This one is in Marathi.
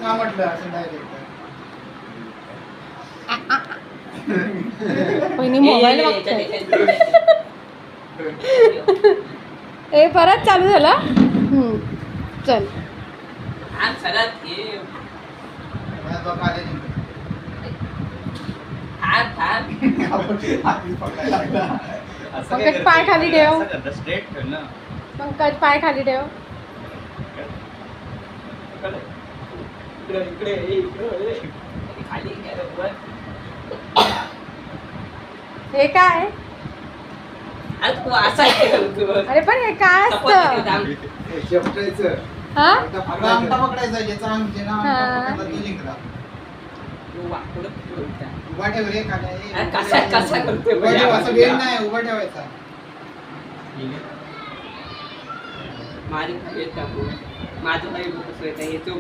का म्हटलं असं डायरेक्ट पहिली मोबाईल बघते. ए परत चालू झाला. चल पंकज पाय खाली ठेव. पंकज पाय खाली ठेव. हे काय? अरे पण हे काय असतं? हा आमटा पकडायचा ज्याचा आमचे ना आमटा पकडला तो जिंकला. उभा ठेव रे असं वेळ नाही उभा ठेवायचा. माझं काही येत माझं काही येतो